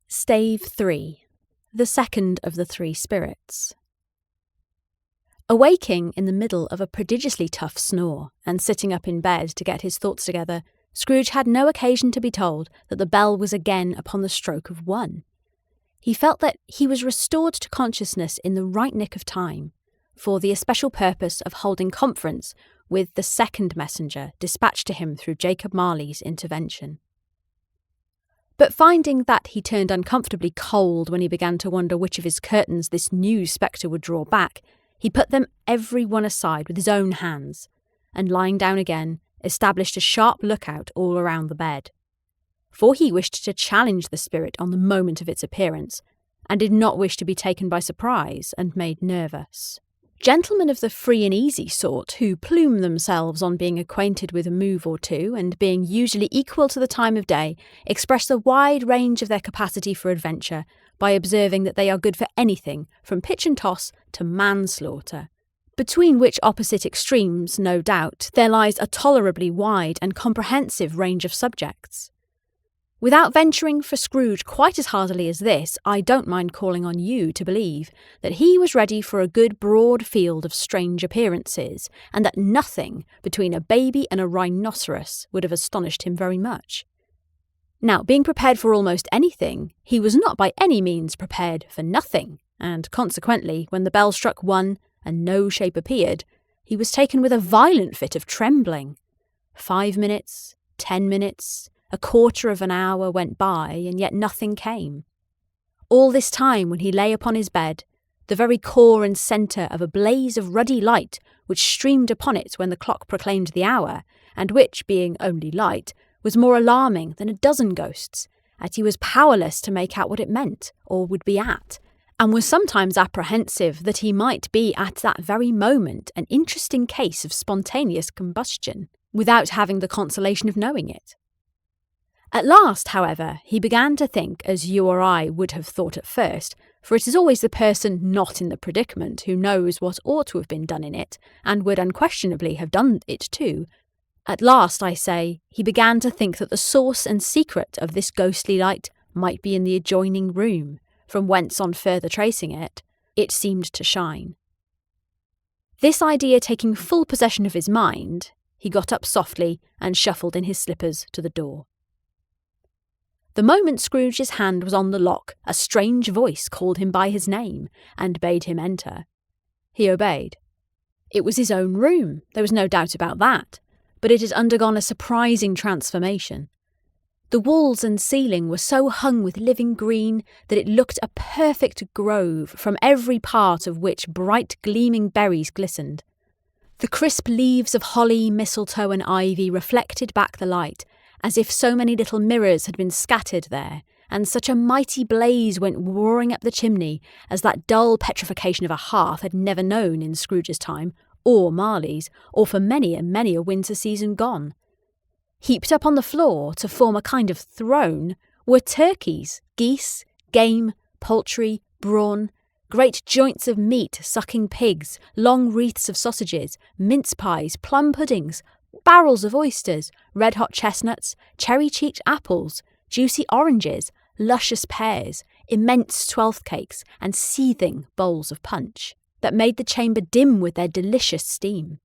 Stave 3, the second of the three spirits. Awaking in the middle of a prodigiously tough snore and sitting up in bed to get his thoughts together, Scrooge had no occasion to be told that the bell was again upon the stroke of 1. He felt that he was restored to consciousness in the right nick of time, for the especial purpose of holding conference with the second messenger dispatched to him through Jacob Marley's intervention. But finding that he turned uncomfortably cold when he began to wonder which of his curtains this new spectre would draw back, he put them every one aside with his own hands, and lying down again, established a sharp lookout all around the bed. For he wished to challenge the spirit on the moment of its appearance, and did not wish to be taken by surprise and made nervous. Gentlemen of the free and easy sort, who plume themselves on being acquainted with a move or two, and being usually equal to the time of day, express the wide range of their capacity for adventure by observing that they are good for anything from pitch and toss to manslaughter, between which opposite extremes, no doubt, there lies a tolerably wide and comprehensive range of subjects. Without venturing for Scrooge quite as hardily as this, I don't mind calling on you to believe that he was ready for a good broad field of strange appearances, and that nothing between a baby and a rhinoceros would have astonished him very much. Now, being prepared for almost anything, he was not by any means prepared for nothing, and consequently, when the bell struck 1 and no shape appeared, he was taken with a violent fit of trembling. 5 minutes, 10 minutes, a quarter of an hour went by, and yet nothing came. All this time, when he lay upon his bed, the very core and centre of a blaze of ruddy light which streamed upon it when the clock proclaimed the hour, and which, being only light, was more alarming than a dozen ghosts, as he was powerless to make out what it meant, or would be at, and was sometimes apprehensive that he might be at that very moment an interesting case of spontaneous combustion, without having the consolation of knowing it. At last, however, he began to think as you or I would have thought at first, for it is always the person not in the predicament who knows what ought to have been done in it, and would unquestionably have done it too. At last, I say, he began to think that the source and secret of this ghostly light might be in the adjoining room, from whence on further tracing it, it seemed to shine. This idea taking full possession of his mind, he got up softly and shuffled in his slippers to the door. The moment Scrooge's hand was on the lock, a strange voice called him by his name, and bade him enter. He obeyed. It was his own room, there was no doubt about that, but it had undergone a surprising transformation. The walls and ceiling were so hung with living green that it looked a perfect grove, from every part of which bright gleaming berries glistened. The crisp leaves of holly, mistletoe and ivy reflected back the light, as if so many little mirrors had been scattered there, and such a mighty blaze went roaring up the chimney as that dull petrification of a hearth had never known in Scrooge's time, or Marley's, or for many and many a winter season gone. Heaped up on the floor, to form a kind of throne, were turkeys, geese, game, poultry, brawn, great joints of meat, sucking pigs, long wreaths of sausages, mince pies, plum puddings, barrels of oysters, red-hot chestnuts, cherry-cheeked apples, juicy oranges, luscious pears, immense 12th cakes, and seething bowls of punch, that made the chamber dim with their delicious steam.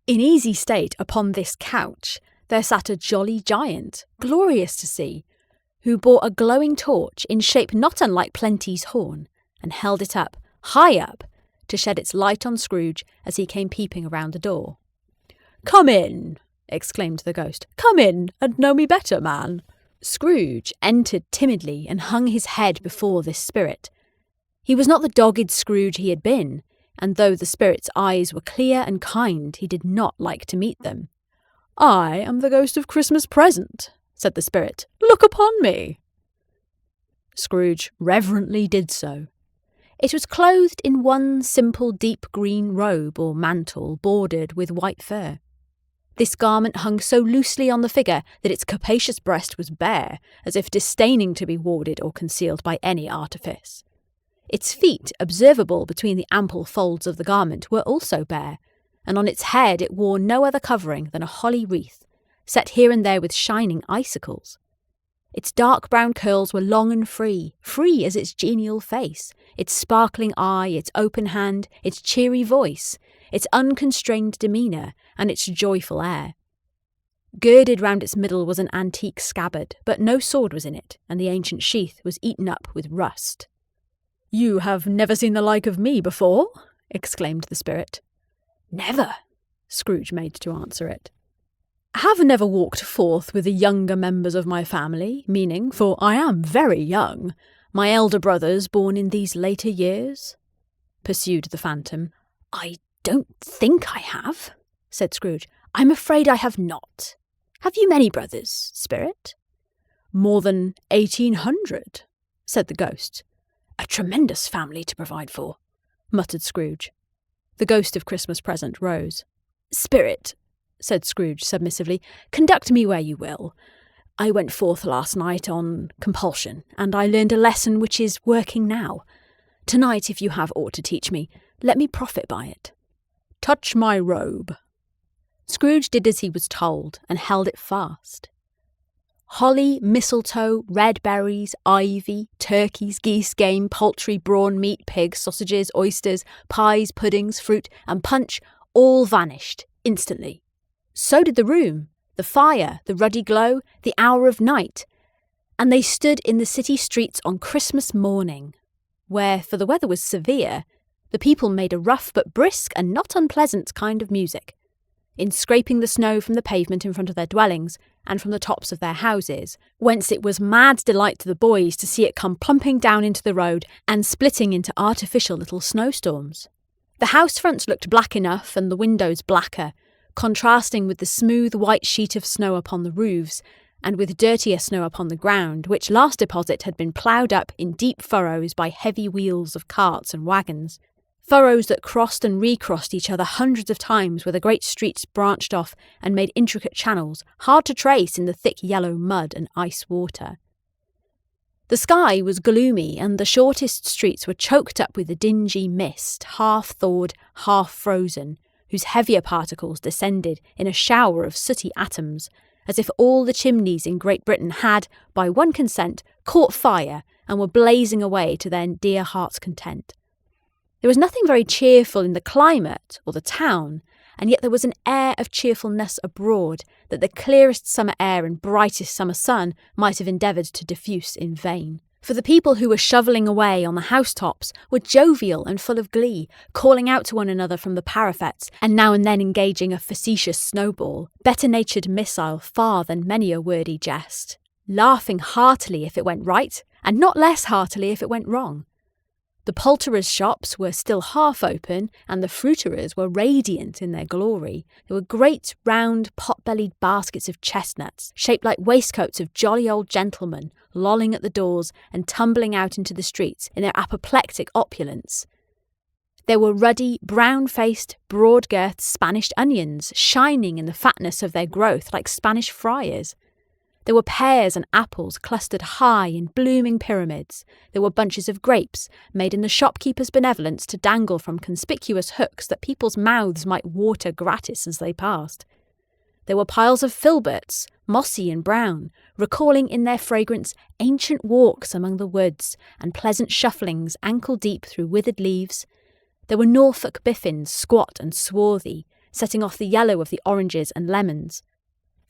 In easy state upon this couch there sat a jolly giant, glorious to see, who bore a glowing torch in shape not unlike Plenty's horn, and held it up, high up, to shed its light on Scrooge as he came peeping around the door. "Come in," exclaimed the ghost. "Come in, and know me better, man." Scrooge entered timidly and hung his head before this spirit. He was not the dogged Scrooge he had been, and though the spirit's eyes were clear and kind, he did not like to meet them. "I am the ghost of Christmas Present," said the spirit. "Look upon me." Scrooge reverently did so. It was clothed in one simple deep green robe or mantle bordered with white fur. This garment hung so loosely on the figure that its capacious breast was bare, as if disdaining to be warded or concealed by any artifice. Its feet, observable between the ample folds of the garment, were also bare, and on its head it wore no other covering than a holly wreath, set here and there with shining icicles. Its dark brown curls were long and free as its genial face, its sparkling eye, its open hand, its cheery voice, its unconstrained demeanour, and its joyful air. Girded round its middle was an antique scabbard, but no sword was in it, and the ancient sheath was eaten up with rust. "You have never seen the like of me before?" exclaimed the spirit. "Never," Scrooge made to answer it. "Have never walked forth with the younger members of my family, meaning, for I am very young, my elder brothers born in these later years?" pursued the phantom. "I don't think I have," said Scrooge. "I'm afraid I have not. Have you many brothers, spirit?" "More than 1,800, said the ghost. "A tremendous family to provide for," muttered Scrooge. The ghost of Christmas Present rose. "Spirit," said Scrooge submissively, "conduct me where you will. I went forth last night on compulsion, and I learned a lesson which is working now. Tonight, if you have aught to teach me, let me profit by it." "Touch my robe." Scrooge did as he was told, and held it fast. Holly, mistletoe, red berries, ivy, turkeys, geese, game, poultry, brawn, meat, pigs, sausages, oysters, pies, puddings, fruit, and punch all vanished instantly. So did the room, the fire, the ruddy glow, the hour of night, and they stood in the city streets on Christmas morning, where, for the weather was severe, the people made a rough but brisk and not unpleasant kind of music, in scraping the snow from the pavement in front of their dwellings and from the tops of their houses, whence it was mad delight to the boys to see it come plumping down into the road and splitting into artificial little snowstorms. The house fronts looked black enough and the windows blacker, contrasting with the smooth white sheet of snow upon the roofs and with dirtier snow upon the ground, which last deposit had been ploughed up in deep furrows by heavy wheels of carts and wagons. Furrows that crossed and recrossed each other hundreds of times where the great streets branched off and made intricate channels, hard to trace in the thick yellow mud and ice water. The sky was gloomy, and the shortest streets were choked up with a dingy mist, half thawed, half frozen, whose heavier particles descended in a shower of sooty atoms, as if all the chimneys in Great Britain had, by one consent, caught fire and were blazing away to their dear heart's content. There was nothing very cheerful in the climate or the town, and yet there was an air of cheerfulness abroad that the clearest summer air and brightest summer sun might have endeavoured to diffuse in vain. For the people who were shovelling away on the housetops were jovial and full of glee, calling out to one another from the parapets, and now and then engaging a facetious snowball, better-natured missile far than many a wordy jest, laughing heartily if it went right, and not less heartily if it went wrong. The poulterers' shops were still half open, and the fruiterers were radiant in their glory. There were great, round, pot-bellied baskets of chestnuts, shaped like waistcoats of jolly old gentlemen, lolling at the doors and tumbling out into the streets in their apoplectic opulence. There were ruddy, brown-faced, broad-girthed Spanish onions, shining in the fatness of their growth like Spanish friars. There were pears and apples clustered high in blooming pyramids. There were bunches of grapes, made in the shopkeeper's benevolence to dangle from conspicuous hooks that people's mouths might water gratis as they passed. There were piles of filberts, mossy and brown, recalling in their fragrance ancient walks among the woods and pleasant shufflings ankle-deep through withered leaves. There were Norfolk biffins, squat and swarthy, setting off the yellow of the oranges and lemons,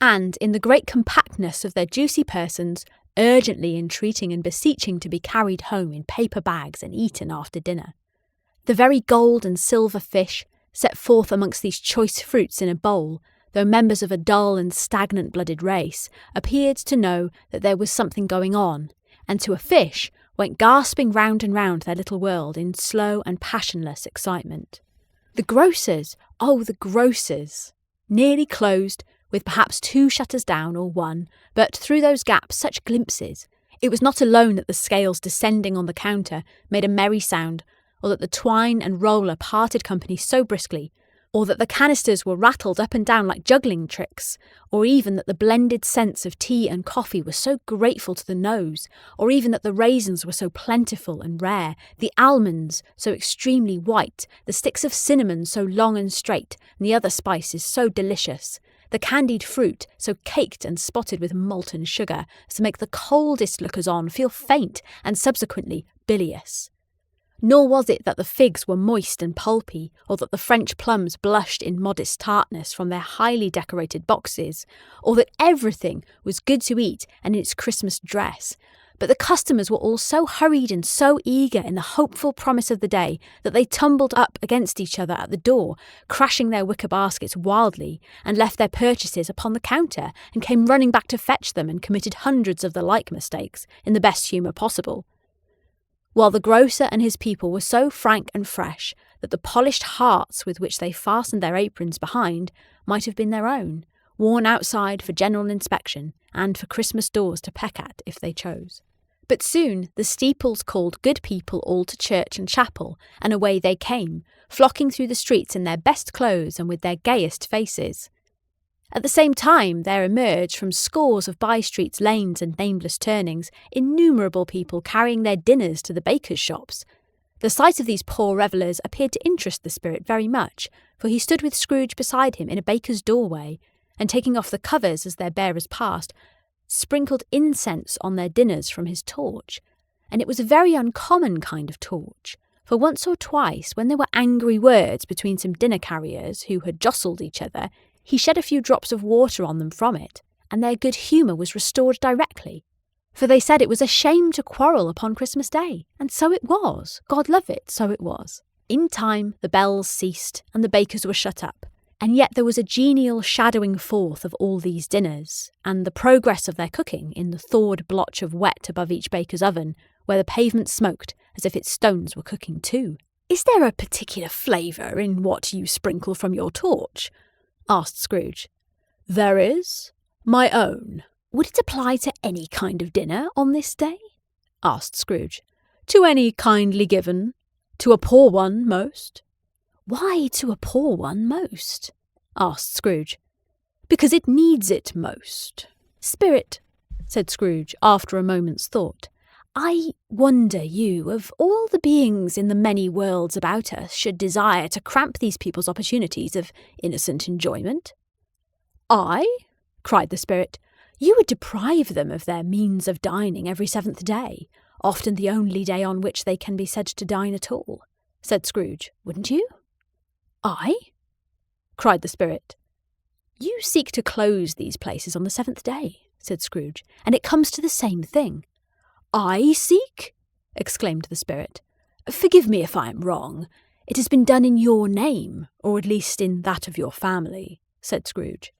and, in the great compactness of their juicy persons, urgently entreating and beseeching to be carried home in paper bags and eaten after dinner. The very gold and silver fish, set forth amongst these choice fruits in a bowl, though members of a dull and stagnant-blooded race, appeared to know that there was something going on, and to a fish went gasping round and round their little world in slow and passionless excitement. The grocers, oh, the grocers! Nearly closed, with perhaps 2 shutters down or 1, but through those gaps such glimpses. It was not alone that the scales descending on the counter made a merry sound, or that the twine and roller parted company so briskly, or that the canisters were rattled up and down like juggling tricks, or even that the blended scents of tea and coffee were so grateful to the nose, or even that the raisins were so plentiful and rare, the almonds so extremely white, the sticks of cinnamon so long and straight, and the other spices so delicious, the candied fruit so caked and spotted with molten sugar as to make the coldest lookers-on feel faint and subsequently bilious. Nor was it that the figs were moist and pulpy, or that the French plums blushed in modest tartness from their highly decorated boxes, or that everything was good to eat and in its Christmas dress, but the customers were all so hurried and so eager in the hopeful promise of the day that they tumbled up against each other at the door, crashing their wicker baskets wildly, and left their purchases upon the counter, and came running back to fetch them, and committed hundreds of the like mistakes in the best humour possible. While the grocer and his people were so frank and fresh that the polished hearts with which they fastened their aprons behind might have been their own, worn outside for general inspection and for Christmas doors to peck at if they chose. But soon the steeples called good people all to church and chapel, and away they came, flocking through the streets in their best clothes and with their gayest faces. At the same time there emerged from scores of by-streets, lanes and nameless turnings innumerable people carrying their dinners to the bakers' shops. The sight of these poor revellers appeared to interest the spirit very much, for he stood with Scrooge beside him in a baker's doorway, and taking off the covers as their bearers passed, sprinkled incense on their dinners from his torch. And it was a very uncommon kind of torch, for once or twice, when there were angry words between some dinner carriers who had jostled each other, he shed a few drops of water on them from it, and their good humour was restored directly. For they said it was a shame to quarrel upon Christmas Day, and so it was. God love it, so it was. In time the bells ceased, and the bakers were shut up, and yet there was a genial shadowing forth of all these dinners, and the progress of their cooking in the thawed blotch of wet above each baker's oven, where the pavement smoked as if its stones were cooking too. "Is there a particular flavour in what you sprinkle from your torch?" asked Scrooge. "There is. My own." "Would it apply to any kind of dinner on this day?" asked Scrooge. "To any kindly given. To a poor one, most." "Why to a poor one most?" asked Scrooge. "Because it needs it most." "Spirit," said Scrooge, after a moment's thought, "I wonder you, of all the beings in the many worlds about us, should desire to cramp these people's opportunities of innocent enjoyment." "I?" cried the spirit. "You would deprive them of their means of dining every 7th day, often the only day on which they can be said to dine at all," said Scrooge, "wouldn't you?" "I?" cried the spirit. "You seek to close these places on the 7th day," said Scrooge, "and it comes to the same thing." "I seek?" exclaimed the spirit. "Forgive me if I am wrong. It has been done in your name, or at least in that of your family," said Scrooge.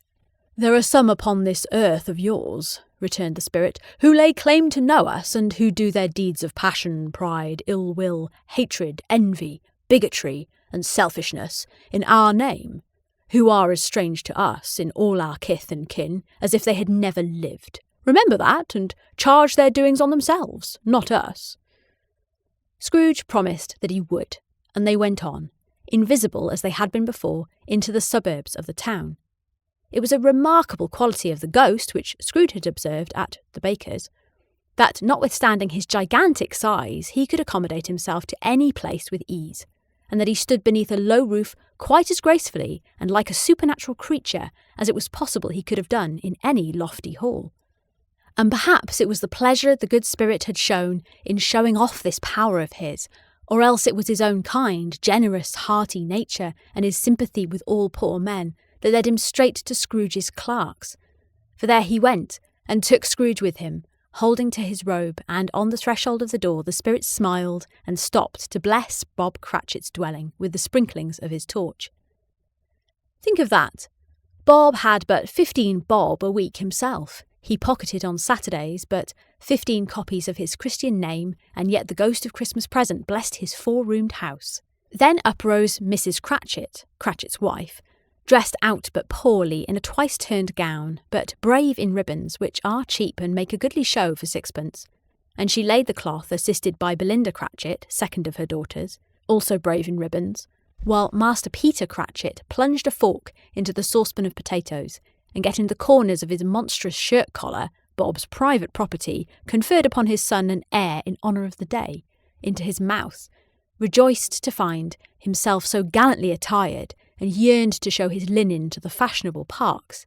"There are some upon this earth of yours," returned the spirit, "who lay claim to know us, and who do their deeds of passion, pride, ill will, hatred, envy, bigotry, and selfishness in our name, who are as strange to us in all our kith and kin as if they had never lived. Remember that, and charge their doings on themselves, not us." Scrooge promised that he would, and they went on, invisible as they had been before, into the suburbs of the town. It was a remarkable quality of the ghost, which Scrooge had observed at the baker's, that notwithstanding his gigantic size, he could accommodate himself to any place with ease, and that he stood beneath a low roof quite as gracefully and like a supernatural creature as it was possible he could have done in any lofty hall. And perhaps it was the pleasure the good spirit had shown in showing off this power of his, or else it was his own kind, generous, hearty nature and his sympathy with all poor men that led him straight to Scrooge's clerk's. For there he went, and took Scrooge with him, holding to his robe, and on the threshold of the door the spirit smiled and stopped to bless Bob Cratchit's dwelling with the sprinklings of his torch. Think of that. Bob had but 15 bob a week himself. He pocketed on Saturdays but 15 copies of his Christian name, and yet the ghost of Christmas present blessed his 4-roomed house. Then uprose Mrs. Cratchit, Cratchit's wife, dressed out but poorly in a twice-turned gown, but brave in ribbons, which are cheap and make a goodly show for 6pence, and she laid the cloth, assisted by Belinda Cratchit, second of her daughters, also brave in ribbons, while Master Peter Cratchit plunged a fork into the saucepan of potatoes, and getting the corners of his monstrous shirt collar, Bob's private property, conferred upon his son and heir in honour of the day, into his mouth, rejoiced to find himself so gallantly attired, and yearned to show his linen to the fashionable parks.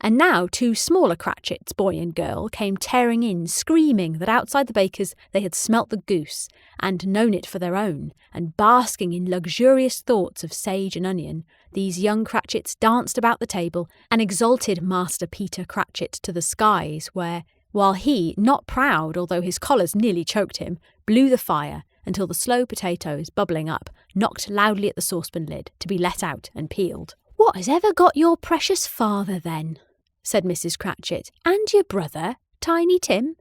And now 2 smaller Cratchits, boy and girl, came tearing in, screaming that outside the baker's they had smelt the goose, and known it for their own, and basking in luxurious thoughts of sage and onion, these young Cratchits danced about the table and exalted Master Peter Cratchit to the skies, where, while he, not proud although his collars nearly choked him, blew the fire until the slow potatoes, bubbling up, knocked loudly at the saucepan lid to be let out and peeled. "What has ever got your precious father, then?" said Mrs. Cratchit, "and your brother, Tiny Tim?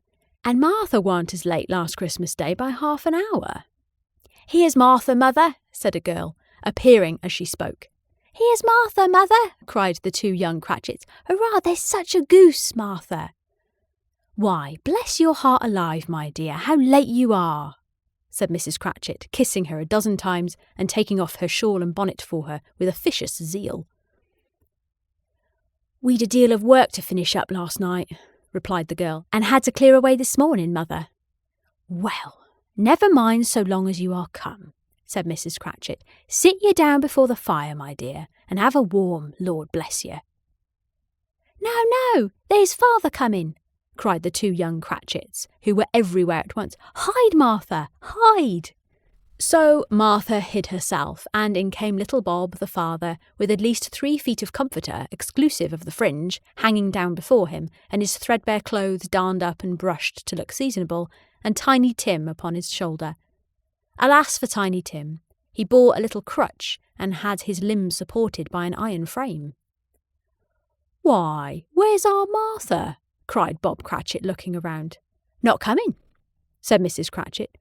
And Martha warn't as late last Christmas Day by half an hour." "Here's Martha, mother," said a girl, appearing as she spoke. "Here's Martha, mother," cried the 2 young Cratchits. "Hurrah, there's such a goose, Martha." "Why, bless your heart alive, my dear, how late you are," said Mrs. Cratchit, kissing her a dozen times and taking off her shawl and bonnet for her with officious zeal. "We'd a deal of work to finish up last night," replied the girl, "and had to clear away this morning, mother." "Well, never mind so long as you are come," said Mrs. Cratchit. "Sit ye down before the fire, my dear, and have a warm, Lord bless you." "No, no, there's father coming," cried the 2 young Cratchits, who were everywhere at once. "Hide, Martha, hide!" So Martha hid herself, and in came little Bob, the father, with at least 3 feet of comforter, exclusive of the fringe, hanging down before him, and his threadbare clothes darned up and brushed to look seasonable, and Tiny Tim upon his shoulder. Alas for Tiny Tim, he bore a little crutch, and had his limbs supported by an iron frame. "Why, where's our Martha?" cried Bob Cratchit, looking around. "Not coming," said Mrs. Cratchit.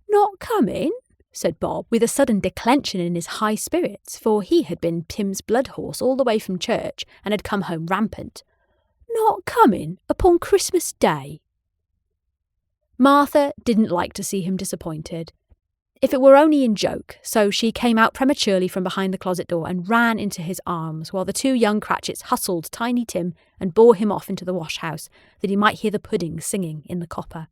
"Not coming?" said Bob, with a sudden declension in his high spirits, for he had been Tim's blood horse all the way from church, and had come home rampant. "Not coming upon Christmas Day?" Martha didn't like to see him disappointed, if it were only in joke, so she came out prematurely from behind the closet door and ran into his arms, while the 2 young Cratchits hustled Tiny Tim and bore him off into the wash-house, that he might hear the pudding singing in the copper.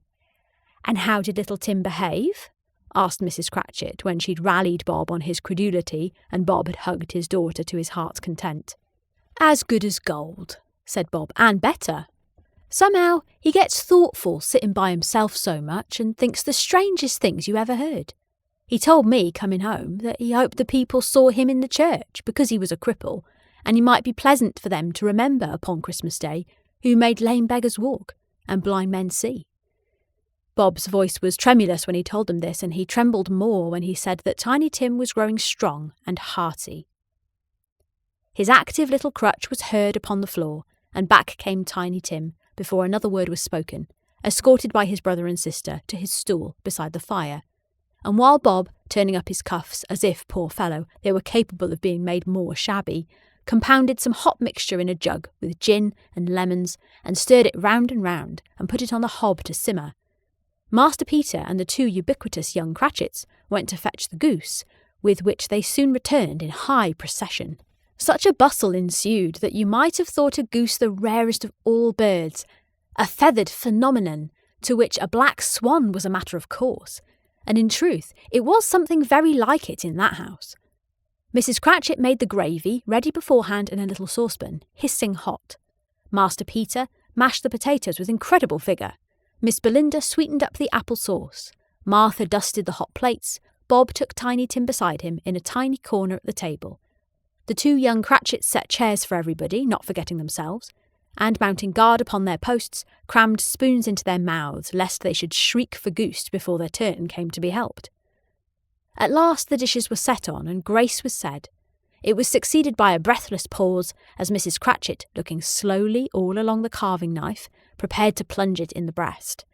"And how did little Tim behave?" asked Mrs. Cratchit, when she'd rallied Bob on his credulity, and Bob had hugged his daughter to his heart's content. "As good as gold," said Bob, "and better. Somehow he gets thoughtful sitting by himself so much, and thinks the strangest things you ever heard. He told me, coming home, that he hoped the people saw him in the church, because he was a cripple, and he might be pleasant for them to remember upon Christmas Day, who made lame beggars walk, and blind men see." Bob's voice was tremulous when he told them this, and he trembled more when he said that Tiny Tim was growing strong and hearty. His active little crutch was heard upon the floor, and back came Tiny Tim, before another word was spoken, escorted by his brother and sister to his stool beside the fire. And while Bob, turning up his cuffs as if, poor fellow, they were capable of being made more shabby, compounded some hot mixture in a jug with gin and lemons, and stirred it round and put it on the hob to simmer, Master Peter and the 2 ubiquitous young Cratchits went to fetch the goose, with which they soon returned in high procession. Such a bustle ensued that you might have thought a goose the rarest of all birds, a feathered phenomenon to which a black swan was a matter of course, and in truth it was something very like it in that house. Mrs. Cratchit made the gravy ready beforehand in a little saucepan, hissing hot. Master Peter mashed the potatoes with incredible vigour. Miss Belinda sweetened up the apple sauce. Martha dusted the hot plates. Bob took Tiny Tim beside him in a tiny corner at the table. The 2 young Cratchits set chairs for everybody, not forgetting themselves, and mounting guard upon their posts, crammed spoons into their mouths, lest they should shriek for goose before their turn came to be helped. At last the dishes were set on, and grace was said. It was succeeded by a breathless pause, as Mrs. Cratchit, looking slowly all along the carving knife, prepared to plunge it in the breast.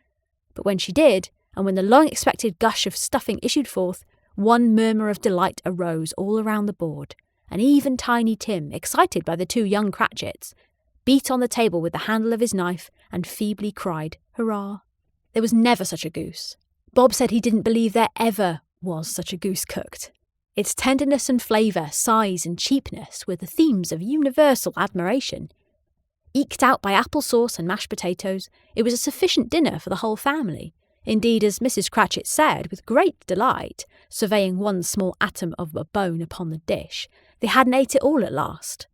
But when she did, and when the long-expected gush of stuffing issued forth, one murmur of delight arose all around the board, and even Tiny Tim, excited by the 2 young Cratchits, beat on the table with the handle of his knife and feebly cried, "Hurrah!" There was never such a goose. Bob said he didn't believe there ever was such a goose cooked. Its tenderness and flavour, size and cheapness were the themes of universal admiration. Eked out by apple sauce and mashed potatoes, it was a sufficient dinner for the whole family. Indeed, as Mrs. Cratchit said, with great delight, surveying one small atom of a bone upon the dish, they hadn't ate it all at last.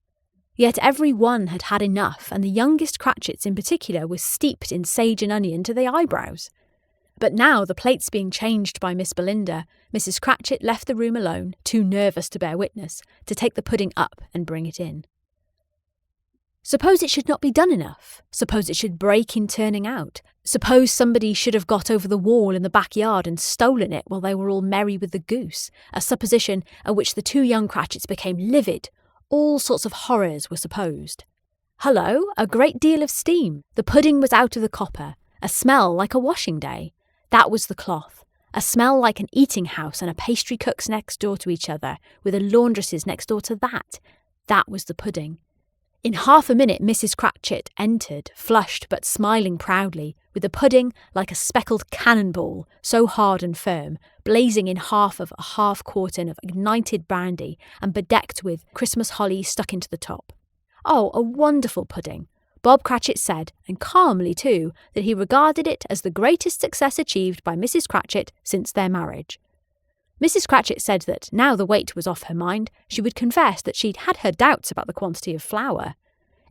Yet every one had had enough, and the youngest Cratchits in particular was steeped in sage and onion to the eyebrows. But now, the plates being changed by Miss Belinda, Mrs. Cratchit left the room alone, too nervous to bear witness, to take the pudding up and bring it in. Suppose it should not be done enough? Suppose it should break in turning out? Suppose somebody should have got over the wall in the backyard and stolen it while they were all merry with the goose, a supposition at which the two young Cratchits became livid. All sorts of horrors were supposed. Hullo, a great deal of steam. The pudding was out of the copper. A smell like a washing day. That was the cloth. A smell like an eating house and a pastry cook's next door to each other, with a laundress's next door to that. That was the pudding. In half a minute Mrs. Cratchit entered, flushed but smiling proudly, with the pudding like a speckled cannonball, so hard and firm, blazing in half of a half-quartern of ignited brandy and bedecked with Christmas holly stuck into the top. Oh, a wonderful pudding! Bob Cratchit said, and calmly too, that he regarded it as the greatest success achieved by Mrs. Cratchit since their marriage. Mrs. Cratchit said that, now the weight was off her mind, she would confess that she'd had her doubts about the quantity of flour.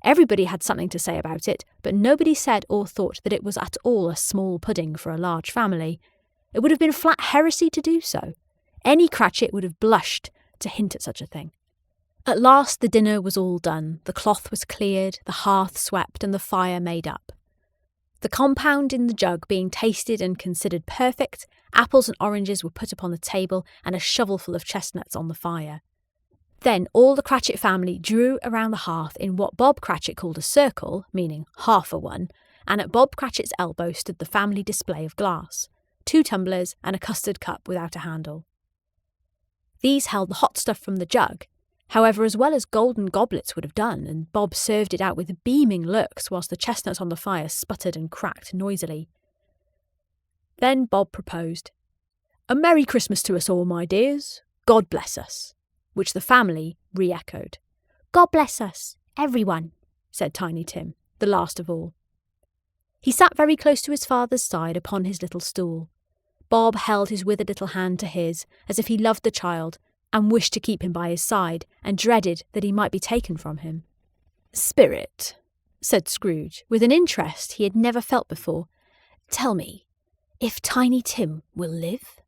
Everybody had something to say about it, but nobody said or thought that it was at all a small pudding for a large family. It would have been flat heresy to do so. Any Cratchit would have blushed to hint at such a thing. At last the dinner was all done, the cloth was cleared, the hearth swept, and the fire made up. The compound in the jug being tasted and considered perfect, apples and oranges were put upon the table and a shovelful of chestnuts on the fire. Then all the Cratchit family drew around the hearth in what Bob Cratchit called a circle, meaning half a one, and at Bob Cratchit's elbow stood the family display of glass, 2 tumblers and a custard cup without a handle. These held the hot stuff from the jug, however, as well as golden goblets would have done, and Bob served it out with beaming looks whilst the chestnuts on the fire sputtered and cracked noisily. Then Bob proposed, "A Merry Christmas to us all, my dears. God bless us," which the family re-echoed. "God bless us, everyone," said Tiny Tim, the last of all. He sat very close to his father's side upon his little stool. Bob held his withered little hand to his, as if he loved the child, and wished to keep him by his side, and dreaded that he might be taken from him. "Spirit," said Scrooge, with an interest he had never felt before, "tell me, if Tiny Tim will live?"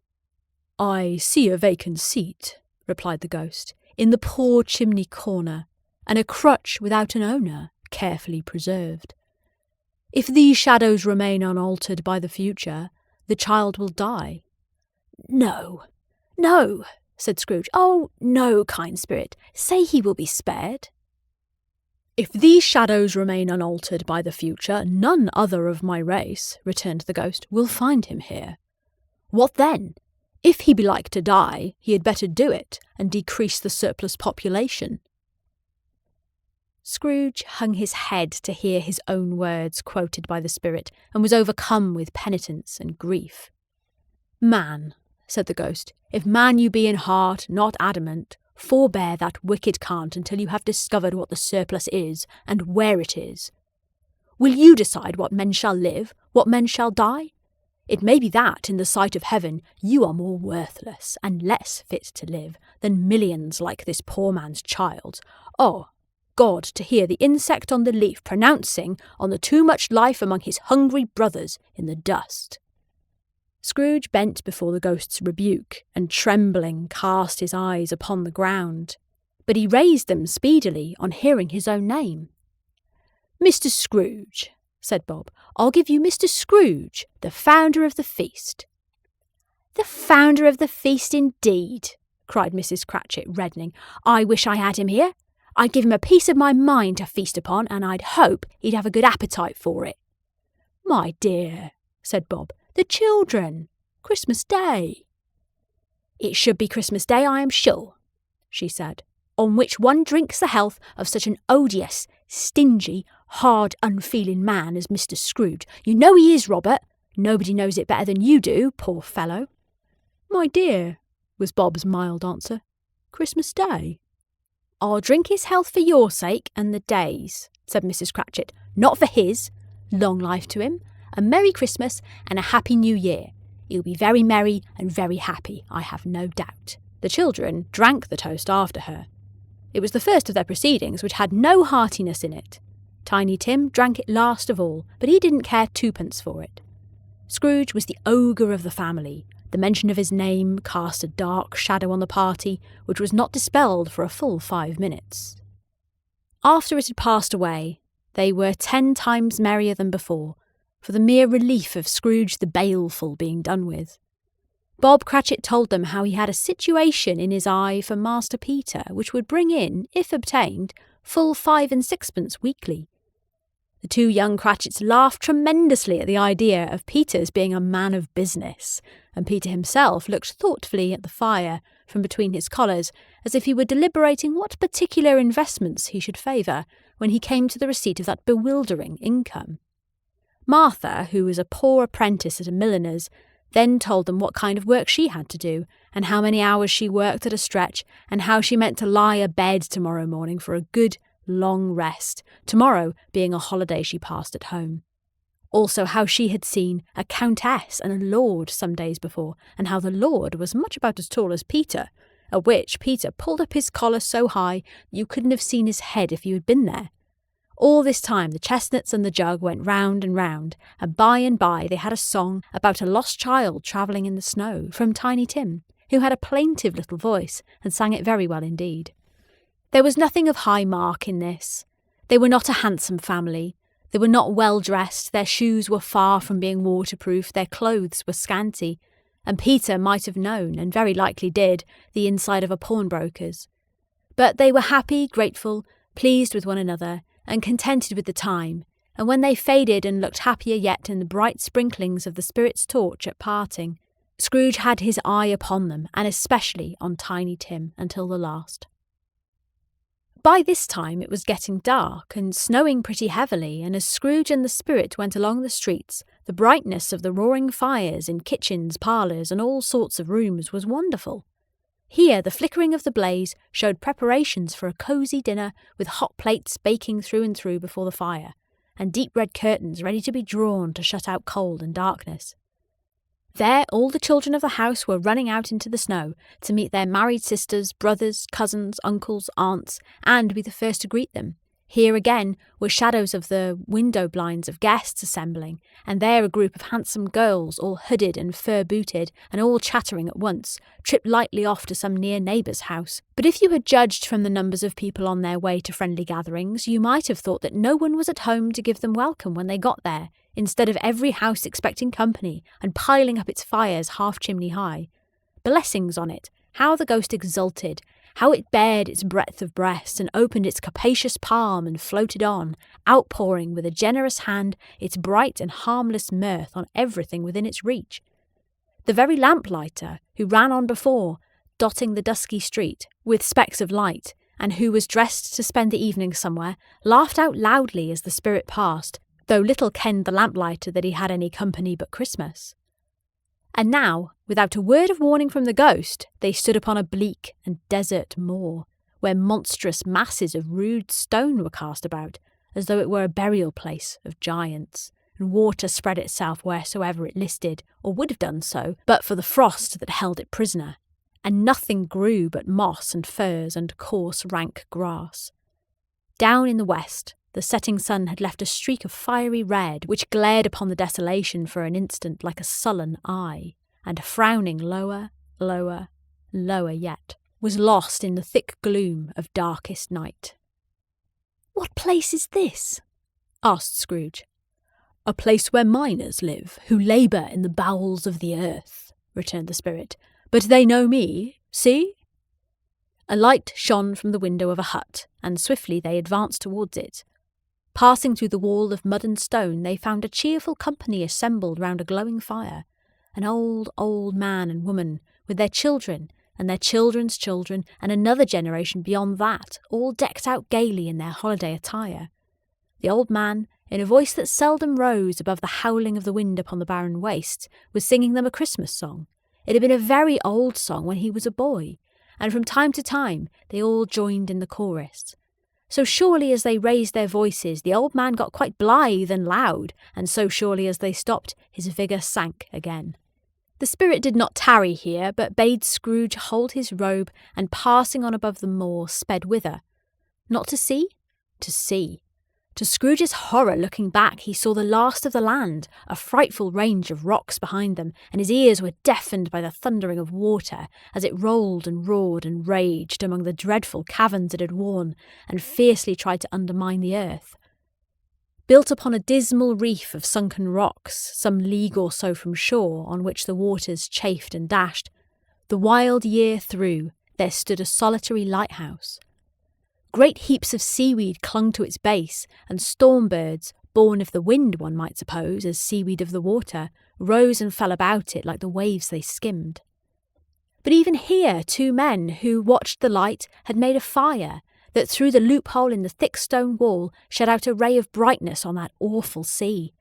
"I see a vacant seat," replied the ghost, "in the poor chimney corner, and a crutch without an owner, carefully preserved. If these shadows remain unaltered by the future, the child will die." "No, no," said Scrooge. "Oh, no, kind spirit, say he will be spared." "If these shadows remain unaltered by the future, none other of my race," returned the ghost, "will find him here. What then? If he be like to die, he had better do it, and decrease the surplus population." Scrooge hung his head to hear his own words quoted by the spirit, and was overcome with penitence and grief. "Man," said the ghost, "if man you be in heart, not adamant, forbear that wicked cant until you have discovered what the surplus is, and where it is. Will you decide what men shall live, what men shall die? It may be that, in the sight of heaven, you are more worthless, and less fit to live, than millions like this poor man's child. Oh, God, to hear the insect on the leaf pronouncing on the too much life among his hungry brothers in the dust." Scrooge bent before the ghost's rebuke, and trembling cast his eyes upon the ground. But he raised them speedily on hearing his own name. "Mr. Scrooge," said Bob, "I'll give you Mr. Scrooge, the founder of the feast." "The founder of the feast, indeed," cried Mrs. Cratchit, reddening. "I wish I had him here. I'd give him a piece of my mind to feast upon, and I'd hope he'd have a good appetite for it." "My dear," said Bob, "the children. Christmas Day." "It should be Christmas Day, I am sure," she said, "on which one drinks the health of such an odious, stingy, hard, unfeeling man as Mr. Scrooge. You know he is, Robert. Nobody knows it better than you do, poor fellow." "My dear," was Bob's mild answer, "Christmas Day." "I'll drink his health for your sake and the day's," said Mrs. Cratchit. "Not for his. Long life to him, a Merry Christmas and a Happy New Year. He'll be very merry and very happy, I have no doubt." The children drank the toast after her. It was the first of their proceedings, which had no heartiness in it. Tiny Tim drank it last of all, but he didn't care twopence for it. Scrooge was the ogre of the family. The mention of his name cast a dark shadow on the party, which was not dispelled for a full 5 minutes. After it had passed away, they were 10 times merrier than before, for the mere relief of Scrooge the baleful being done with. Bob Cratchit told them how he had a situation in his eye for Master Peter, which would bring in, if obtained, full 5 and 6pence weekly. The 2 young Cratchits laughed tremendously at the idea of Peter's being a man of business, and Peter himself looked thoughtfully at the fire from between his collars, as if he were deliberating what particular investments he should favour when he came to the receipt of that bewildering income. Martha, who was a poor apprentice at a milliner's, then told them what kind of work she had to do, and how many hours she worked at a stretch, and how she meant to lie abed tomorrow morning for a good, long rest, tomorrow being a holiday she passed at home. Also how she had seen a countess and a lord some days before, and how the lord was much about as tall as Peter, at which Peter pulled up his collar so high that you couldn't have seen his head if you had been there. All this time the chestnuts and the jug went round and round, and by they had a song about a lost child travelling in the snow from Tiny Tim, who had a plaintive little voice and sang it very well indeed. There was nothing of high mark in this. They were not a handsome family. They were not well dressed, their shoes were far from being waterproof, their clothes were scanty, and Peter might have known, and very likely did, the inside of a pawnbroker's. But they were happy, grateful, pleased with one another, and contented with the time, and when they faded and looked happier yet in the bright sprinklings of the spirit's torch at parting, Scrooge had his eye upon them, and especially on Tiny Tim, until the last. By this time it was getting dark, and snowing pretty heavily, and as Scrooge and the spirit went along the streets, the brightness of the roaring fires in kitchens, parlours, and all sorts of rooms was wonderful. Here the flickering of the blaze showed preparations for a cosy dinner, with hot plates baking through and through before the fire, and deep red curtains ready to be drawn to shut out cold and darkness. There all the children of the house were running out into the snow to meet their married sisters, brothers, cousins, uncles, aunts, and be the first to greet them. Here again were shadows of the window blinds of guests assembling, and there a group of handsome girls, all hooded and fur-booted, and all chattering at once, tripped lightly off to some near neighbour's house. But if you had judged from the numbers of people on their way to friendly gatherings, you might have thought that no one was at home to give them welcome when they got there, instead of every house expecting company, and piling up its fires half-chimney high. Blessings on it! How the ghost exulted! How it bared its breadth of breast, and opened its capacious palm, and floated on, outpouring with a generous hand its bright and harmless mirth on everything within its reach. The very lamplighter, who ran on before, dotting the dusky street, with specks of light, and who was dressed to spend the evening somewhere, laughed out loudly as the spirit passed, though little kenned the lamplighter that he had any company but Christmas. And now, without a word of warning from the ghost, they stood upon a bleak and desert moor, where monstrous masses of rude stone were cast about, as though it were a burial place of giants, and water spread itself wheresoever it listed, or would have done so, but for the frost that held it prisoner, and nothing grew but moss and furze and coarse rank grass. Down in the west, the setting sun had left a streak of fiery red, which glared upon the desolation for an instant like a sullen eye, and frowning lower, lower, lower yet, was lost in the thick gloom of darkest night. "What place is this?" asked Scrooge. "A place where miners live, who labour in the bowels of the earth," returned the spirit. "But they know me, see?" A light shone from the window of a hut, and swiftly they advanced towards it. Passing through the wall of mud and stone, they found a cheerful company assembled round a glowing fire, an old man and woman, with their children, and their children's children, and another generation beyond that, all decked out gaily in their holiday attire. The old man, in a voice that seldom rose above the howling of the wind upon the barren wastes, was singing them a Christmas song. It had been a very old song when he was a boy, and from time to time they all joined in the chorus. So surely as they raised their voices, the old man got quite blithe and loud, and so surely as they stopped, his vigour sank again. The spirit did not tarry here, but bade Scrooge hold his robe, and passing on above the moor, sped whither? Not to sea? To sea. To Scrooge's horror, looking back, he saw the last of the land, a frightful range of rocks behind them, and his ears were deafened by the thundering of water, as it rolled and roared and raged among the dreadful caverns it had worn, and fiercely tried to undermine the earth. Built upon a dismal reef of sunken rocks, some league or so from shore, on which the waters chafed and dashed, the wild year through there stood a solitary lighthouse. Great heaps of seaweed clung to its base, and storm birds, born of the wind one might suppose, as seaweed of the water, rose and fell about it like the waves they skimmed. But even here 2 men who watched the light had made a fire, that through the loophole in the thick stone wall shed out a ray of brightness on that awful sea.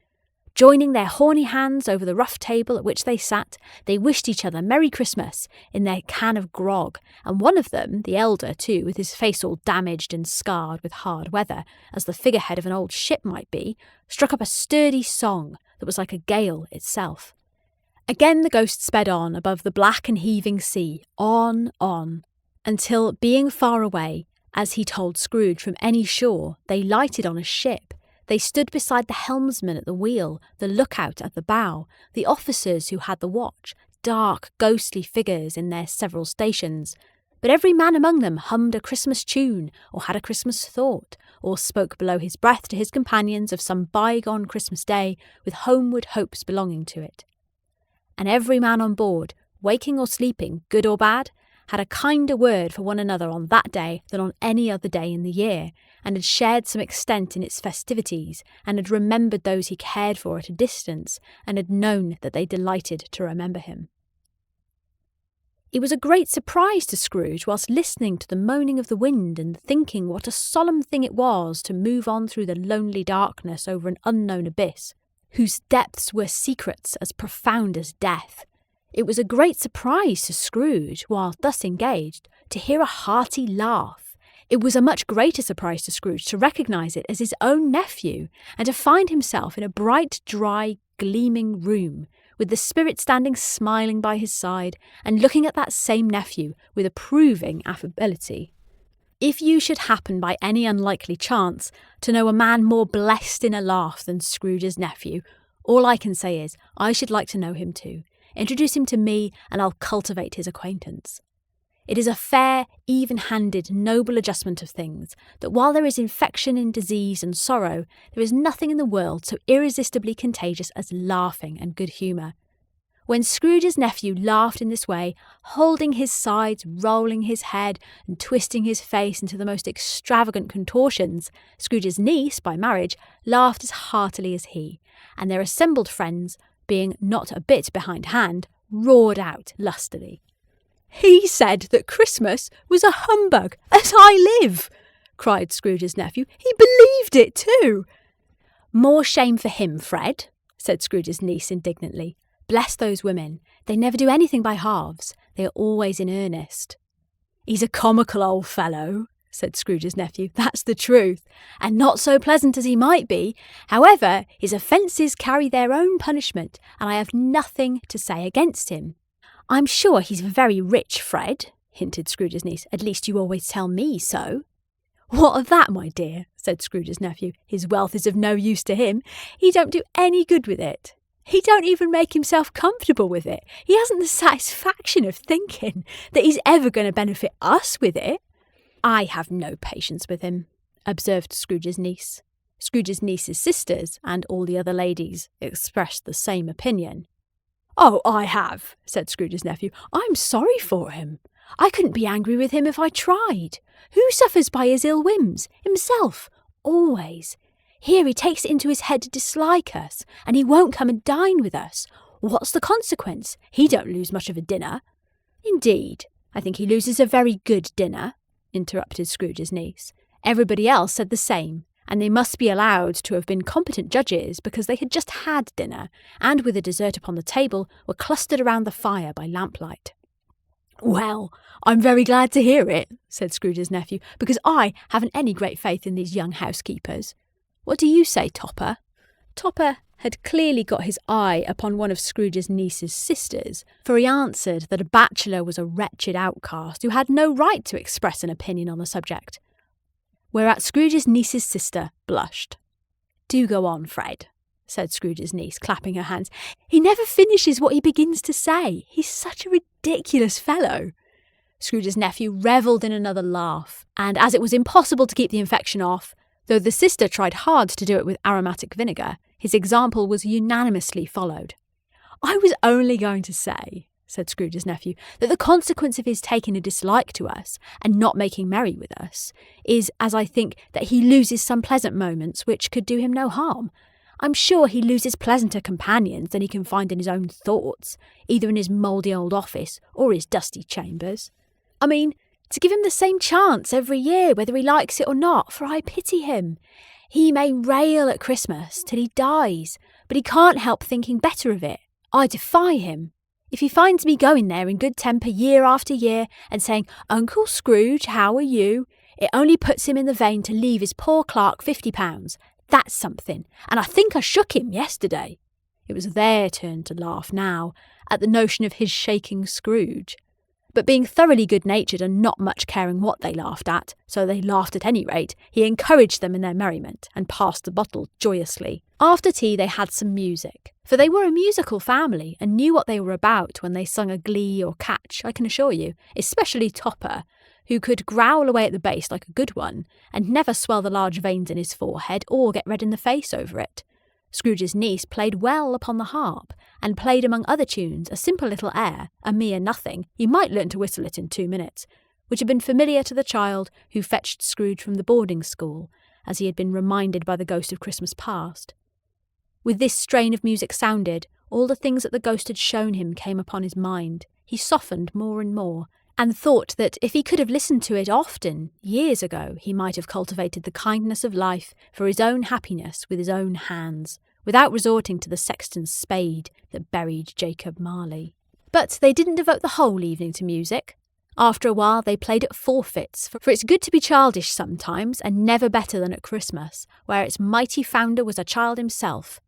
Joining their horny hands over the rough table at which they sat, they wished each other Merry Christmas in their can of grog, and one of them, the elder too, with his face all damaged and scarred with hard weather, as the figurehead of an old ship might be, struck up a sturdy song that was like a gale itself. Again the ghost sped on above the black and heaving sea, on, until, being far away, as he told Scrooge, from any shore, they lighted on a ship. They stood beside the helmsman at the wheel, the lookout at the bow, the officers who had the watch, dark, ghostly figures in their several stations. But every man among them hummed a Christmas tune, or had a Christmas thought, or spoke below his breath to his companions of some bygone Christmas day, with homeward hopes belonging to it. And every man on board, waking or sleeping, good or bad, had a kinder word for one another on that day than on any other day in the year, and had shared some extent in its festivities, and had remembered those he cared for at a distance, and had known that they delighted to remember him. It was a great surprise to Scrooge, whilst listening to the moaning of the wind and thinking what a solemn thing it was to move on through the lonely darkness over an unknown abyss, whose depths were secrets as profound as death. It was a great surprise to Scrooge, while thus engaged, to hear a hearty laugh. It was a much greater surprise to Scrooge to recognise it as his own nephew, and to find himself in a bright, dry, gleaming room, with the spirit standing smiling by his side, and looking at that same nephew with approving affability. If you should happen by any unlikely chance to know a man more blessed in a laugh than Scrooge's nephew, all I can say is I should like to know him too. Introduce him to me, and I'll cultivate his acquaintance. It is a fair, even-handed, noble adjustment of things, that while there is infection in disease and sorrow, there is nothing in the world so irresistibly contagious as laughing and good humour. When Scrooge's nephew laughed in this way, holding his sides, rolling his head, and twisting his face into the most extravagant contortions, Scrooge's niece, by marriage, laughed as heartily as he, and their assembled friends, being not a bit behindhand, roared out lustily. "He said that Christmas was a humbug, as I live!" cried Scrooge's nephew. "He believed it too!" "More shame for him, Fred," said Scrooge's niece indignantly. "Bless those women. They never do anything by halves. They are always in earnest." "He's a comical old fellow," said Scrooge's nephew. "That's the truth, and not so pleasant as he might be. However, his offences carry their own punishment, and I have nothing to say against him." "I'm sure he's very rich, Fred," hinted Scrooge's niece. "At least you always tell me so." "What of that, my dear?" said Scrooge's nephew. "His wealth is of no use to him. He don't do any good with it. He don't even make himself comfortable with it. He hasn't the satisfaction of thinking that he's ever going to benefit us with it." "I have no patience with him," observed Scrooge's niece. Scrooge's niece's sisters and all the other ladies expressed the same opinion. "Oh, I have," said Scrooge's nephew. "I'm sorry for him. I couldn't be angry with him if I tried. Who suffers by his ill whims? Himself, always. Here he takes it into his head to dislike us, and he won't come and dine with us. What's the consequence? He don't lose much of a dinner." "Indeed, I think he loses a very good dinner," interrupted Scrooge's niece. Everybody else said the same, and they must be allowed to have been competent judges because they had just had dinner, and with a dessert upon the table were clustered around the fire by lamplight. "Well, I'm very glad to hear it," said Scrooge's nephew, "because I haven't any great faith in these young housekeepers. What do you say, Topper?" Topper had clearly got his eye upon one of Scrooge's niece's sisters, for he answered that a bachelor was a wretched outcast who had no right to express an opinion on the subject. Whereat Scrooge's niece's sister blushed. "Do go on, Fred," said Scrooge's niece, clapping her hands. "He never finishes what he begins to say. He's such a ridiculous fellow." Scrooge's nephew revelled in another laugh, and as it was impossible to keep the infection off, though the sister tried hard to do it with aromatic vinegar, his example was unanimously followed. "I was only going to say," said Scrooge's nephew, "that the consequence of his taking a dislike to us and not making merry with us is, as I think, that he loses some pleasant moments which could do him no harm. I'm sure he loses pleasanter companions than he can find in his own thoughts, either in his mouldy old office or his dusty chambers. I mean, to give him the same chance every year, whether he likes it or not, for I pity him. He may rail at Christmas till he dies, but he can't help thinking better of it. I defy him. If he finds me going there in good temper year after year and saying, 'Uncle Scrooge, how are you?' it only puts him in the vein to leave his poor clerk £50. That's something, and I think I shook him yesterday." It was their turn to laugh now, at the notion of his shaking Scrooge. But being thoroughly good-natured and not much caring what they laughed at, so they laughed at any rate, he encouraged them in their merriment, and passed the bottle joyously. After tea they had some music, for they were a musical family, and knew what they were about when they sung a glee or catch, I can assure you, especially Topper, who could growl away at the bass like a good one, and never swell the large veins in his forehead or get red in the face over it. Scrooge's niece played well upon the harp, and played among other tunes a simple little air, a mere nothing, you might learn to whistle it in 2 minutes, which had been familiar to the child who fetched Scrooge from the boarding school, as he had been reminded by the ghost of Christmas past. With this strain of music sounded, all the things that the ghost had shown him came upon his mind. He softened more and more, and thought that if he could have listened to it often, years ago, he might have cultivated the kindness of life for his own happiness with his own hands, without resorting to the sexton's spade that buried Jacob Marley. But they didn't devote the whole evening to music. After a while they played at forfeits, for it's good to be childish sometimes, and never better than at Christmas, where its mighty founder was a child himself.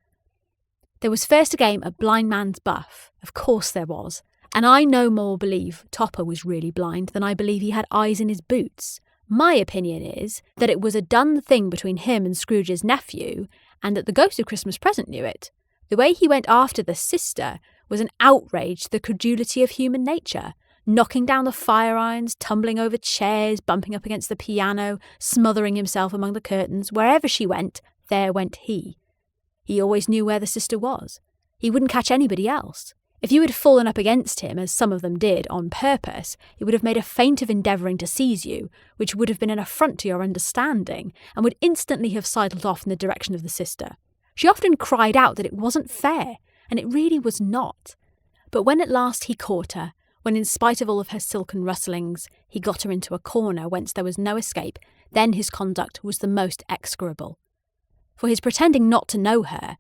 There was first a game at blind man's buff, of course there was, and I no more believe Topper was really blind than I believe he had eyes in his boots. My opinion is that it was a done thing between him and Scrooge's nephew, and that the ghost of Christmas Present knew it. The way he went after the sister was an outrage to the credulity of human nature, knocking down the fire irons, tumbling over chairs, bumping up against the piano, smothering himself among the curtains. Wherever she went, there went he. He always knew where the sister was. He wouldn't catch anybody else. If you had fallen up against him, as some of them did, on purpose, he would have made a feint of endeavouring to seize you, which would have been an affront to your understanding, and would instantly have sidled off in the direction of the sister. She often cried out that it wasn't fair, and it really was not. But when at last he caught her, when in spite of all of her silken rustlings, he got her into a corner whence there was no escape, then his conduct was the most execrable. For his pretending not to know her,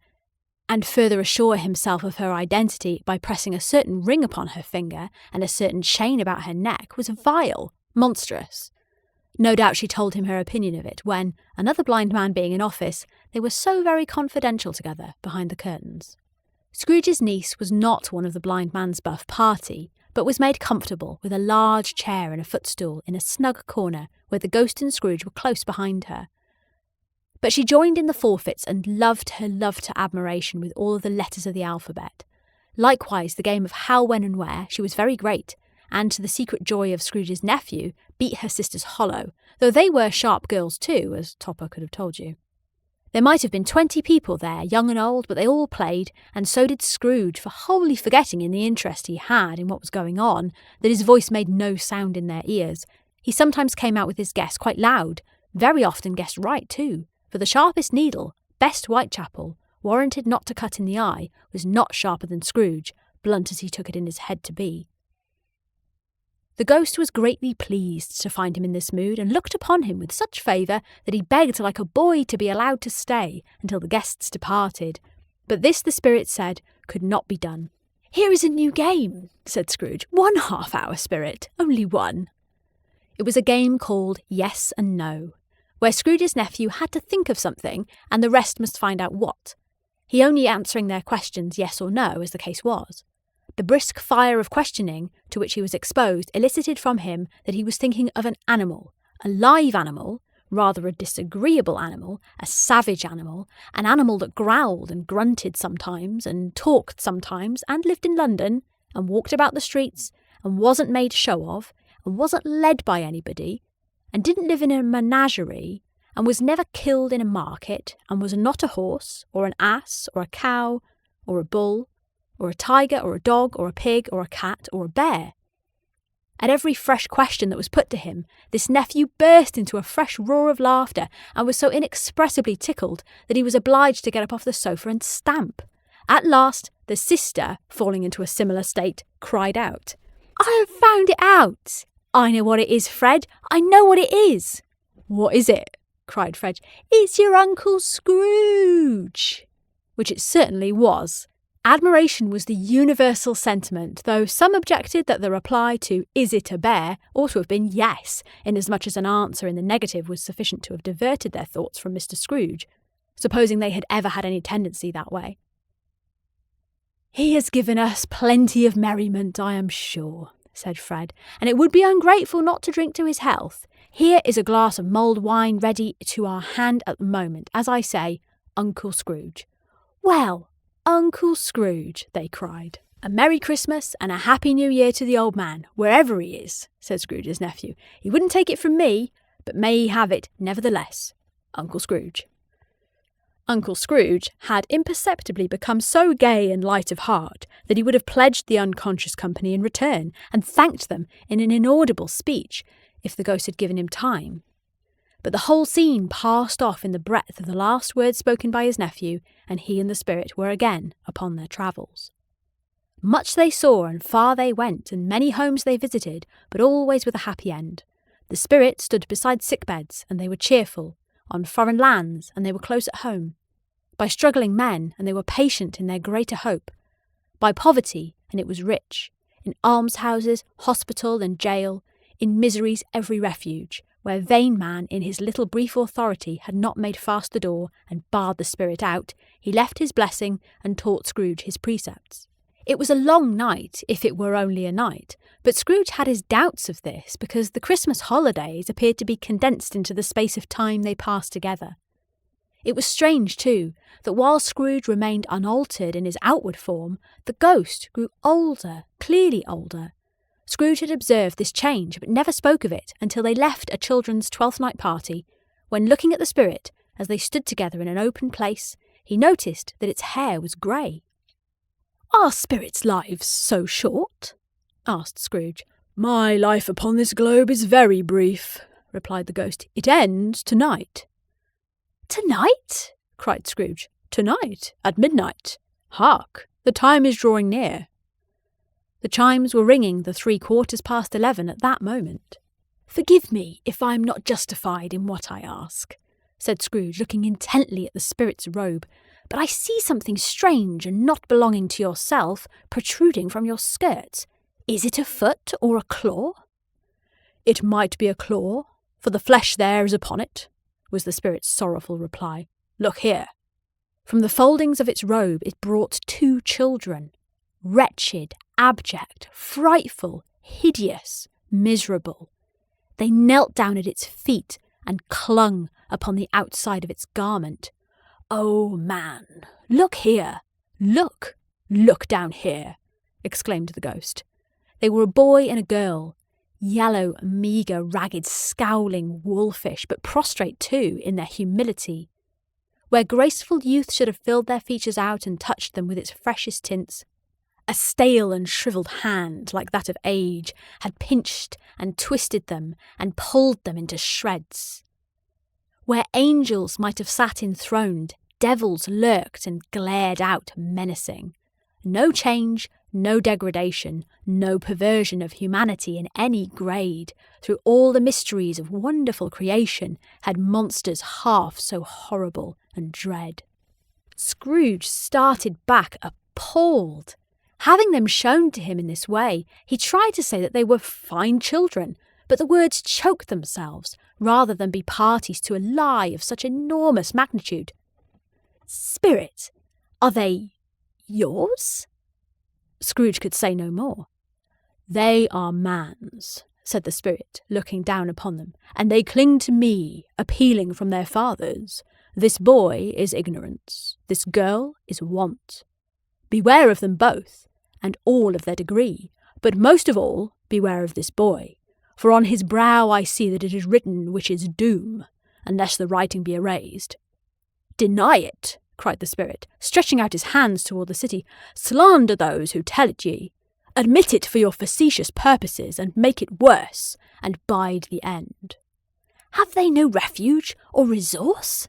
and further assure himself of her identity by pressing a certain ring upon her finger and a certain chain about her neck, was vile, monstrous. No doubt she told him her opinion of it when, another blind man being in office, they were so very confidential together behind the curtains. Scrooge's niece was not one of the blind man's buff party, but was made comfortable with a large chair and a footstool in a snug corner where the ghost and Scrooge were close behind her. But she joined in the forfeits and loved her love to admiration with all the letters of the alphabet. Likewise, the game of how, when and where, she was very great, and to the secret joy of Scrooge's nephew, beat her sisters hollow, though they were sharp girls too, as Topper could have told you. There might have been 20 people there, young and old, but they all played, and so did Scrooge, for wholly forgetting in the interest he had in what was going on, that his voice made no sound in their ears. He sometimes came out with his guess quite loud, very often guessed right too, for the sharpest needle, best Whitechapel, warranted not to cut in the eye, was not sharper than Scrooge, blunt as he took it in his head to be. The ghost was greatly pleased to find him in this mood, and looked upon him with such favour that he begged like a boy to be allowed to stay until the guests departed. But this, the spirit said, could not be done. "Here is a new game," said Scrooge. "1 half-hour, spirit, only one." It was a game called Yes and No, where Scrooge's nephew had to think of something, and the rest must find out what. he only answering their questions yes or no, as the case was. The brisk fire of questioning to which he was exposed elicited from him that he was thinking of an animal, a live animal, rather a disagreeable animal, a savage animal, an animal that growled and grunted sometimes, and talked sometimes, and lived in London, and walked about the streets, and wasn't made show of, and wasn't led by anybody, and didn't live in a menagerie, and was never killed in a market, and was not a horse, or an ass, or a cow, or a bull, or a tiger, or a dog, or a pig, or a cat, or a bear. At every fresh question that was put to him, this nephew burst into a fresh roar of laughter, and was so inexpressibly tickled that he was obliged to get up off the sofa and stamp. At last, the sister, falling into a similar state, cried out, "I have found it out! I know what it is, Fred! I know what it is!" "What is it?" cried Fred. "It's your Uncle Scrooge!" Which it certainly was. Admiration was the universal sentiment, though some objected that the reply to "Is it a bear?" ought to have been yes, inasmuch as an answer in the negative was sufficient to have diverted their thoughts from Mr. Scrooge, supposing they had ever had any tendency that way. "He has given us plenty of merriment, I am sure," said Fred, "and it would be ungrateful not to drink to his health. Here is a glass of mulled wine ready to our hand at the moment. As I say, Uncle Scrooge." "Well, Uncle Scrooge," they cried. "A Merry Christmas and a Happy New Year to the old man, wherever he is," said Scrooge's nephew. "He wouldn't take it from me, but may he have it nevertheless. Uncle Scrooge." Uncle Scrooge had imperceptibly become so gay and light of heart that he would have pledged the unconscious company in return, and thanked them in an inaudible speech, if the ghost had given him time. But the whole scene passed off in the breath of the last words spoken by his nephew, and he and the spirit were again upon their travels. Much they saw, and far they went, and many homes they visited, but always with a happy end. The spirit stood beside sick beds, and they were cheerful, on foreign lands, and they were close at home, by struggling men, and they were patient in their greater hope, by poverty, and it was rich, in almshouses, hospital, and jail, in misery's every refuge, where vain man in his little brief authority had not made fast the door and barred the spirit out, he left his blessing and taught Scrooge his precepts. It was a long night, if it were only a night, but Scrooge had his doubts of this, because the Christmas holidays appeared to be condensed into the space of time they passed together. It was strange, too, that while Scrooge remained unaltered in his outward form, the ghost grew older, clearly older. Scrooge had observed this change, but never spoke of it until they left a children's Twelfth Night party, when, looking at the spirit, as they stood together in an open place, he noticed that its hair was grey. "Are spirits' lives so short?" asked Scrooge. "My life upon this globe is very brief," replied the ghost. "It ends tonight." "Tonight?" cried Scrooge. "Tonight, at midnight. Hark, the time is drawing near." The chimes were ringing the 11:15 at that moment. "Forgive me if I am not justified in what I ask," said Scrooge, looking intently at the spirit's robe, "but I see something strange and not belonging to yourself protruding from your skirts. Is it a foot or a claw?" "It might be a claw, for the flesh there is upon it," was the spirit's sorrowful reply. "Look here." From the foldings of its robe it brought 2 children, wretched, abject, frightful, hideous, miserable. They knelt down at its feet and clung upon the outside of its garment. "Oh, man, look here! Look down here!" exclaimed the ghost. They were a boy and a girl, yellow, meagre, ragged, scowling wolfish, but prostrate too in their humility. Where graceful youth should have filled their features out and touched them with its freshest tints, a stale and shrivelled hand, like that of age, had pinched and twisted them and pulled them into shreds. Where angels might have sat enthroned, devils lurked and glared out menacing. No change, no degradation, no perversion of humanity in any grade. Through all the mysteries of wonderful creation had monsters half so horrible and dread. Scrooge started back appalled. Having them shown to him in this way, he tried to say that they were fine children, but the words choked themselves, rather than be parties to a lie of such enormous magnitude. "Spirit, Are they yours?" Scrooge could say no more. "They are man's," said the spirit, looking down upon them, "and they cling to me, appealing from their fathers. This boy is ignorance, this girl is want. Beware of them both, and all of their degree, but most of all beware of this boy, for on his brow I see that it is written which is doom, unless the writing be erased." "Deny it," cried the spirit, stretching out his hands toward the city. "Slander those who tell it ye. Admit it for your facetious purposes, and make it worse, and bide the end." "Have they no refuge or resource?"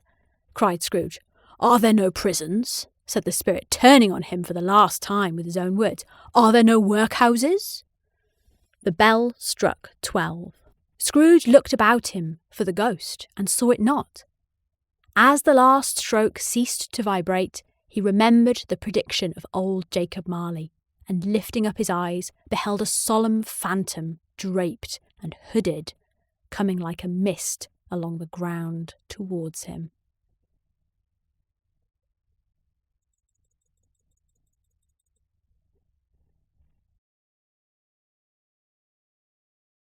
cried Scrooge. "Are there no prisons?" said the spirit, turning on him for the last time with his own words. "Are there no workhouses?" The bell struck 12. Scrooge looked about him for the ghost, and saw it not. As the last stroke ceased to vibrate, he remembered the prediction of old Jacob Marley, and lifting up his eyes, beheld a solemn phantom, draped and hooded, coming like a mist along the ground towards him.